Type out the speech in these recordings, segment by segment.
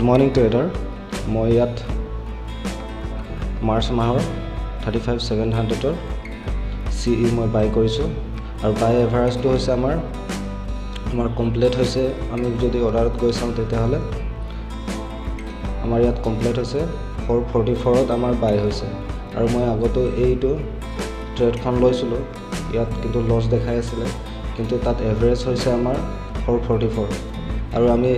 Good morning trader. মই ইয়াত March মাহৰ 35,700ৰ CE মই বাই কৰিছোঁ আৰু বাই এভাৰেজটো হৈছে আমাৰ কমপ্লিট হৈছে। আমি যদি অৰ্ডাৰত গৈ চাওঁ তেতিয়াহ'লে আমাৰ ইয়াত কমপ্লিট হৈছে 444ত আমাৰ বাই হৈছে আৰু মই আগতো এইটো ট্ৰেডখন লৈছিলোঁ, ইয়াত কিন্তু লছ দেখাই আছিলে, কিন্তু তাত এভাৰেজ হৈছে আমাৰ 444 আৰু আমি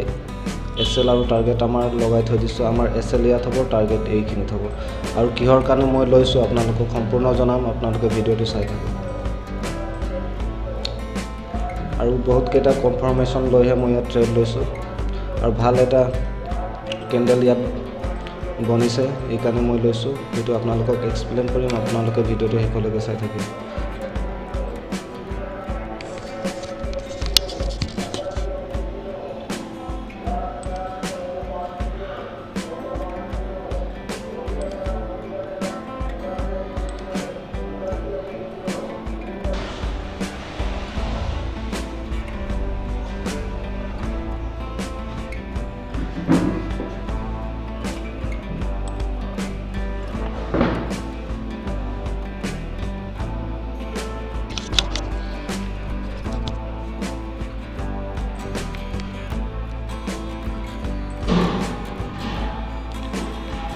SL আৰু টাৰ্গেট আমাৰ লগাই থৈ দিছোঁ। আমাৰ SL ইয়াত হ'ব, টাৰ্গেট এইখিনিত হ'ব আৰু কিহৰ কাৰণে মই লৈছোঁ আপোনালোকক সম্পূৰ্ণ জনাম, আপোনালোকে ভিডিঅ'টো চাই থাকক। আৰু বহুতকেইটা কনফাৰ্মেশ্যন লৈহে মই ইয়াত ট্ৰেড লৈছোঁ আৰু ভাল এটা কেণ্ডেল ইয়াত বনিছে, এইকাৰণে মই লৈছোঁ। সেইটো আপোনালোকক এক্সপ্লেইন কৰিম, আপোনালোকে ভিডিঅ'টো শেষলৈকে চাই থাকিব।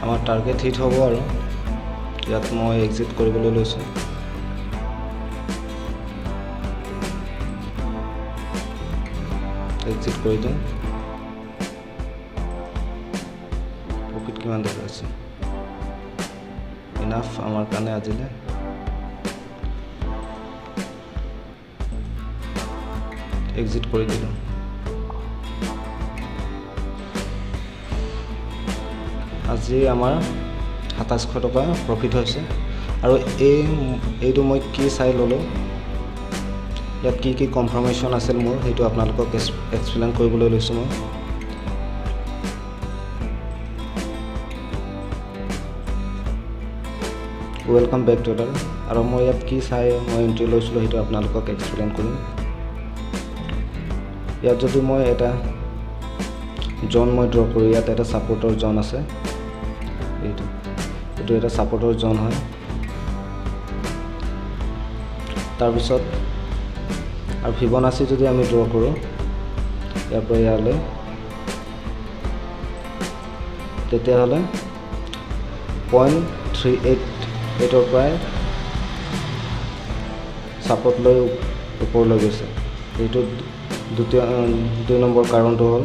আমাৰ টাৰ্গেট হিট হ'ব আৰু ইয়াত মই এক্সিট কৰিবলৈ লৈছোঁ। এক্সিট কৰি দিওঁ। প্ৰফিট কিমান দেখাইছে? ইনাফ আমাৰ কাৰণে আজিলে। এক্সিট কৰি দিলোঁ। আজি আমাৰ 2700 টকা প্ৰফিট হৈছে আৰু এইটো মই কি চাই ল'লোঁ, ইয়াত কি কি কনফাৰ্মেশ্যন আছিল মোৰ, সেইটো আপোনালোকক এক্সপ্লেইন কৰিবলৈ লৈছোঁ মই। Welcome back trader. আৰু মই ইয়াত কি চাই মই এণ্ট্ৰি লৈছিলোঁ সেইটো আপোনালোকক এক্সপ্লেইন কৰিম। ইয়াত যদি মই এটা জন মই ড্ৰ কৰোঁ, ইয়াত এটা ছাপোৰ্টৰ জন আছে, এইটো এটা ছাপোৰ্টৰ জন হয়। তাৰপিছত আৰু ফিবনাচি যদি আমি ড্ৰ কৰোঁ ইয়াৰ পৰা ইয়ালৈ, তেতিয়াহ'লে 0.388ৰ পৰাই ছাপোৰ্ট লৈ ওপৰলৈ গৈছে। এইটো দুই নম্বৰ কাৰণটো হ'ল।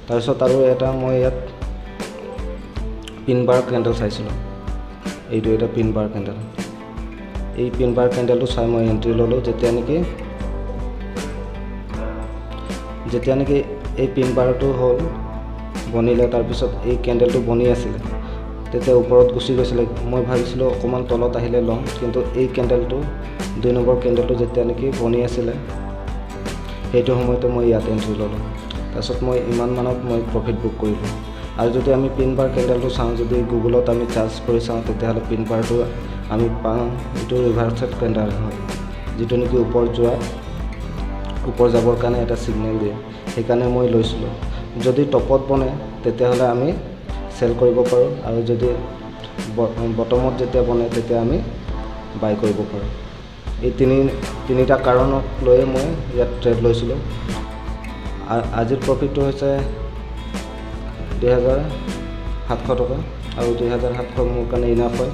তাৰপিছত আৰু এটা মই ইয়াত পিন বাৰ কেণ্ডেল চাইছিলোঁ, এইটো এটা পিন বাৰ কেণ্ডেল। এই পিন বাৰ কেণ্ডেলটো চাই মই এণ্ট্ৰি ল'লোঁ। যেতিয়া নেকি এই পিন বাৰটো হ'ল বনিলে, তাৰপিছত এই কেণ্ডেলটো বনি আছিলে, তেতিয়া ওপৰত গুচি গৈছিলে। মই ভাবিছিলোঁ অকণমান তলত আহিলে ল'ম, কিন্তু এই কেণ্ডেলটো 2 নম্বৰ কেণ্ডেলটো যেতিয়া নেকি বনি আছিলে, সেইটো সময়তে মই ইয়াত এণ্ট্ৰি ল'লোঁ। তাৰপিছত মই ইমানমানত মই প্ৰফিট বুক কৰিলোঁ। আৰু যদি আমি পিন বাৰ কেণ্ডেলটো চাওঁ, যদি গুগলত আমি চাৰ্চ কৰি চাওঁ, তেতিয়াহ'লে পিন বাৰটো আমি পাওঁ, এইটো ৰিভাৰ্চেড কেণ্ডেল হয়, যিটো নেকি ওপৰ যাবৰ কাৰণে এটা ছিগনেল দিয়ে। সেইকাৰণে মই লৈছিলোঁ। যদি টপত বনে তেতিয়াহ'লে আমি চেল কৰিব পাৰোঁ, আৰু যদি বটমত যেতিয়া বনে তেতিয়া আমি বাই কৰিব পাৰোঁ। এই তিনিটা কাৰণক লৈয়ে মই ইয়াত ট্ৰেড লৈছিলোঁ। আজিৰ প্ৰফিটটো হৈছে 2,700 টকা আৰু 2,700 মোৰ কাৰণে ইনাফ হয়।